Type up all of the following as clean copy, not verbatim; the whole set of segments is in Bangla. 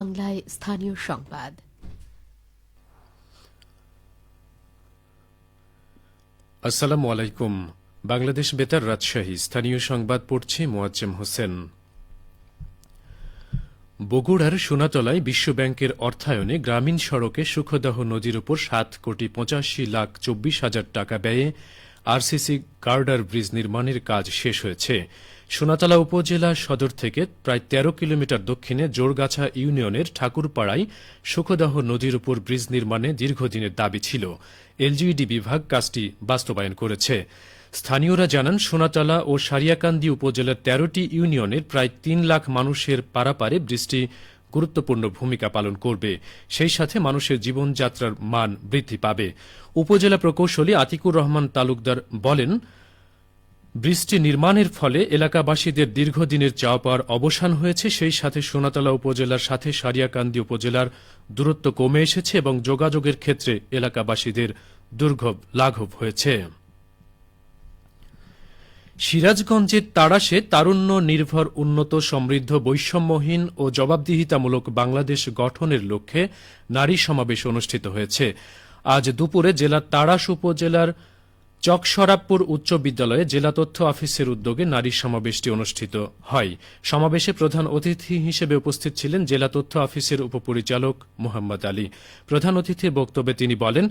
বাংলায় স্থানীয় সংবাদ। আসসালামু আলাইকুম। বাংলাদেশ বেতার রাজশাহী স্থানীয় সংবাদ পড়ছি মোয়াজ্জেম হোসেন। বগুড়ার সোনাতলায় বিশ্বব্যাংকের অর্থায়নে গ্রামীণ সড়কে সুখদাহ নদীর উপর 7,85,24,000 টাকা ব্যয়ে আরসিসি গার্ডার ব্রিজ নির্মাণের কাজ শেষ হয়েছে। সোনাতলা উপজেলা সদর থেকে প্রায় 13 কিলোমিটার দক্ষিণে জোরগাছা ইউনিয়নের ঠাকুরপাড়ায় সুখদাহ নদীর উপর ব্রিজ নির্মাণে দীর্ঘদিনের দাবি ছিল। এলজিইডি বিভাগ কাজটি বাস্তবায়ন করেছে। স্থানীয়রা জানান, সোনাতলা ও সারিয়াকান্দি উপজেলার 13টি ইউনিয়নের প্রায় 3 লাখ মানুষের পারাপারে ব্রিজটি গুরুত্বপূর্ণ ভূমিকা পালন করবে। সেই সাথে মানুষের জীবনযাত্রার মান বৃদ্ধি পাবে। উপজেলা প্রকৌশলী আতিকুর রহমান তালুকদার বলেন, ব্রিজটি নির্মাণের ফলে এলাকাবাসীদের দীর্ঘদিনের চাওয়া পাওয়ার অবসান হয়েছে। সেই সাথে সোনাতলা উপজেলার সাথে সারিয়াকান্দি উপজেলার দূরত্ব কমে এসেছে এবং যোগাযোগের ক্ষেত্রে এলাকাবাসীদের দুর্ভোগ লাঘব হয়েছে। সিরাজগঞ্জের তাড়াশে তারুণ্য নির্ভর উন্নত সমৃদ্ধ বৈষম্যহীন ও জবাবদিহিতামূলক বাংলাদেশ গঠনের লক্ষ্যে নারী সমাবেশ অনুষ্ঠিত হয়েছে। আজ দুপুরে জেলার তাড়াশ উপজেলার চকসরাবপুর উচ্চ বিদ্যালয়ে জেলা তথ্য অফিসের উদ্যোগে নারী সমাবেশটি অনুষ্ঠিত হয়। সমাবেশে প্রধান অতিথি হিসেবে উপস্থিত ছিলেন জেলা তথ্য অফিসের উপপরিচালক মোহাম্মদ আলী। প্রধান অতিথির বক্তব্যে তিনি বলেন,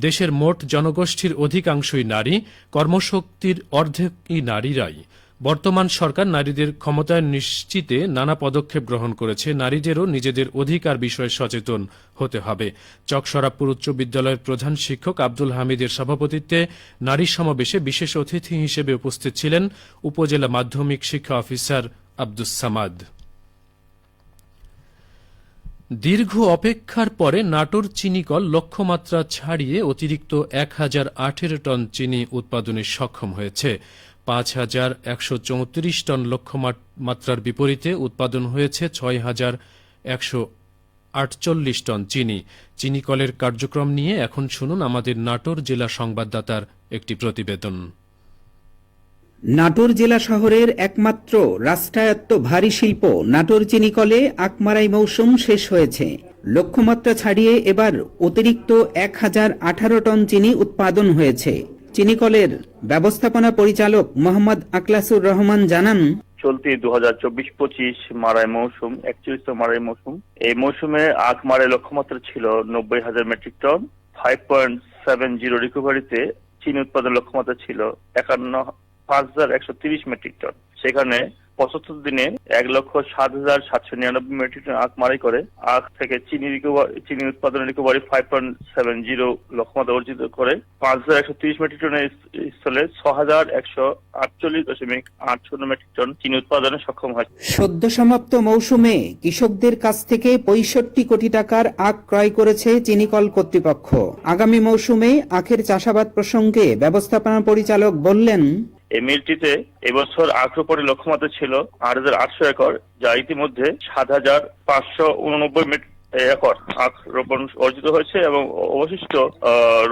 দেশের মোট জনগোষ্ঠীর অধিকাংশই নারী, কর্মশক্তির অর্ধেকই নারীরাই। বর্তমান সরকার নারীদের ক্ষমতায়ন নিশ্চিতে নানা পদক্ষেপ গ্রহণ করেছে। নারীদেরও নিজেদের অধিকার বিষয়ে সচেতন হতে হবে। চকসরাবপুর উচ্চ বিদ্যালয়ের প্রধান শিক্ষক আব্দুল হামিদের সভাপতিত্বে নারী সমাবেশে বিশেষ অতিথি হিসেবে উপস্থিত ছিলেন উপজেলা মাধ্যমিক শিক্ষা অফিসার আব্দুস সামাদ। দীর্ঘ অপেক্ষার পরে নাটোর চিনিকল লক্ষ্যমাত্রা ছাড়িয়ে অতিরিক্ত 1,018 টন চিনি উৎপাদনে সক্ষম হয়েছে। 5,134 টন লক্ষ্যমাত্রার বিপরীতে উৎপাদন হয়েছে 6,148 টন চিনি। চিনিকলের কার্যক্রম নিয়ে এখন শুনুন আমাদের নাটোর জেলা সংবাদদাতার একটি প্রতিবেদন। নাটোর জেলা শহরের একমাত্র রাষ্ট্রায়ত্ত ভারী শিল্প নাটোর চিনিকলে আকমারাই মৌসুম শেষ হয়েছে। লক্ষ্যমাত্রা ছাড়িয়ে এবার অতিরিক্ত 1,018 টন চিনি উৎপাদন হয়েছে। চিনিকলের ব্যবস্থাপনা পরিচালক মোহাম্মদ আকলাসুর রহমান জানান, চলতি 2024-25 মারাই মৌসুম 41 মারাই মৌসুম, এই মৌসুমে আকমারের লক্ষ্যমাত্রা ছিল 90,000 মেট্রিক টন। 5.70 রিকভারিতে চিনি উৎপাদন লক্ষ্যমাত্রা ছিল 5,130 মেট্রিক টন। সেখানে 75 দিনে 1,07,799 মেট্রিক টন আখ মারাই করে আখ থেকে চিনি উৎপাদনের রিকভারি 5.70 লক্ষ্যমাত্রা অর্জিত করে 5,130 মেট্রিক টনের স্থলে 6,148.80 মেট্রিক টন চিনি উৎপাদনে সক্ষম হয়। সদ্য সমাপ্ত মৌসুমে কৃষকদের কাছ থেকে 65 কোটি টাকার আখ ক্রয় করেছে চিনিকল কর্তৃপক্ষ। আগামী মৌসুমে আখের চাষাবাদ প্রসঙ্গে ব্যবস্থাপনা পরিচালক বললেন, এই মিলটিতে এবছর আখ রোপণের লক্ষ্যমাত্রা ছিল 8,800 একর, যা ইতিমধ্যে 7,589 একর আখ রোপণ অর্জিত হয়েছে এবং অবশিষ্ট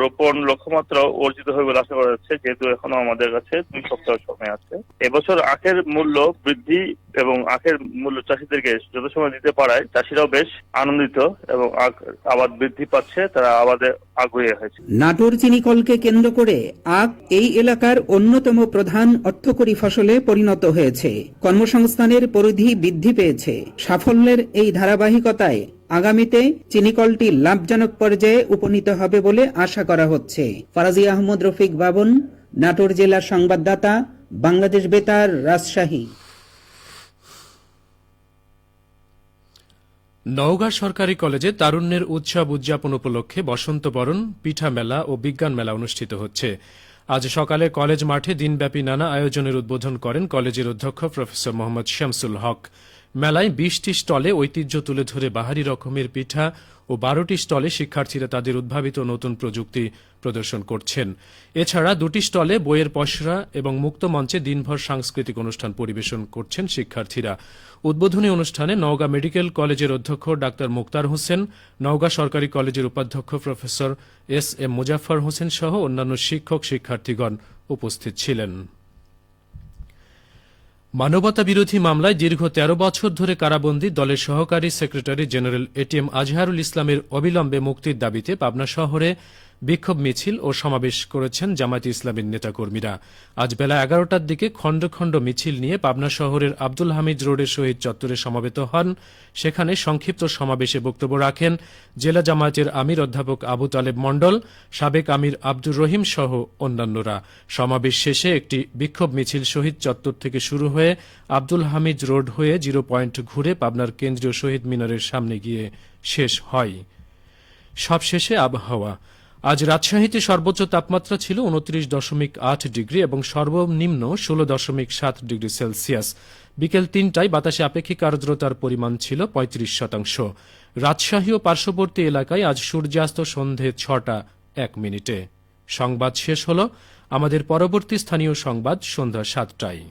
রোপণ লক্ষ্যমাত্রা অর্জিত হবে বলে আশা করা যাচ্ছে, যেহেতু এখনো আমাদের কাছে 2 সপ্তাহ সময় আছে। এবছর আখের মূল্য বৃদ্ধি এবং আখের মূল্য চাষিদেরকে যত সময় দিতে পারায় চাষিরাও বেশ আনন্দিত এবং আখ আবাদ বৃদ্ধি পাচ্ছে, তারা আবাদে আগ্রহী হয়েছে। নাটোর চিনিকলকে কেন্দ্র করে আখ এই এলাকার অন্যতম প্রধান অর্থকরী ফসলে পরিণত হয়েছে। কর্মসংস্থানের পরিধি বৃদ্ধি পেয়েছে। সাফল্যের এই ধারাবাহিকতায় আগামীতে চিনিকলটি লাভজনক পর্যায়ে উপনীত হবে বলে আশা করা হচ্ছে। ফারাজি আহমদ রফিক বাবন, নাটোর জেলার সংবাদদাতা, বাংলাদেশ বেতার, রাজশাহী। নওগাঁ সরকারি কলেজে তারুণ্যের উৎসব উদযাপন উপলক্ষে বসন্ত বরণ, পিঠা মেলা ও বিজ্ঞান মেলা অনুষ্ঠিত হচ্ছে। আজ সকালে কলেজ মাঠে দিনব্যাপী নানা আয়োজনের উদ্বোধন করেন কলেজের অধ্যক্ষ প্রফেসর মোহাম্মদ শামসুল হক। মেলায় 20টি স্টলে ঐতিহ্য তুলে ধরে বাহারি রকমের পিঠা ও 12টি স্টলে শিক্ষার্থীরা তাদের উদ্ভাবিত নতুন প্রযুক্তি প্রদর্শন করছেন। এছাড়া 2টি স্টলে বইয়ের পসরা এবং মুক্ত মঞ্চে দিনভর সাংস্কৃতিক অনুষ্ঠান পরিবেশন করছেন শিক্ষার্থীরা। উদ্বোধনী অনুষ্ঠানে নওগাঁ মেডিকেল কলেজের অধ্যক্ষ ডাক্তার মুক্তার হোসেন, নওগাঁ সরকারি কলেজের উপাধ্যক্ষ প্রফেসর এস.এম. মুজাফফর হোসেন সহ অন্যান্য শিক্ষক শিক্ষার্থীগণ উপস্থিত ছিলেন। মানবতা বিরোধী মামলায় দীর্ঘ ১৩ বছর ধরে কারাবন্দী দলের সহকারী সেক্রেটারি জেনারেল এটিএম আজহারুল ইসলামের অবিলম্বে মুক্তির দাবিতে পাবনা শহরে বিক্ষোভ মিছিল ও সমাবেশ করেছেন জামায়াতে ইসলামীর নেতাকর্মীরা। আজ বেলা ১১টার দিকে খণ্ড খণ্ড মিছিল নিয়ে পাবনা শহরের আব্দুল হামিদ রোডের শহীদ চত্বরে সমবেত হন। সেখানে সংক্ষিপ্ত সমাবেশে বক্তব্য রাখেন জেলা জামায়াতের আমির অধ্যাপক আবু তালেব মণ্ডল, সাবেক আমির আব্দুর রহিম সহ অন্যান্যরা। সমাবেশ শেষে একটি বিক্ষোভ মিছিল শহীদ চত্বর থেকে শুরু হয়ে আব্দুল হামিদ রোড হয়ে 0 পয়েন্ট ঘুরে পাবনার কেন্দ্রীয় শহীদ মিনারের সামনে গিয়ে শেষ হয়। সবশেষে আবহাওয়া। আজ রাজশাহীতে সর্বোচ্চ তাপমাত্রা ছিল ২৯.৮ ডিগ্রি এবং সর্বনিম্ন ১৬.৭ ডিগ্রি সেলসিয়াস। বিকেল ৩টায় বাতাসে আপেক্ষিক আর্দ্রতার পরিমাণ ছিল ৩৫%। রাজশাহী ও পার্শ্ববর্তী এলাকায় আজ সূর্যাস্ত সন্ধে ৬টা ১ মিনিটে। সংবাদ শেষ হল। আমাদের পরবর্তী স্থানীয় সংবাদ সন্ধ্যা ৭টায়।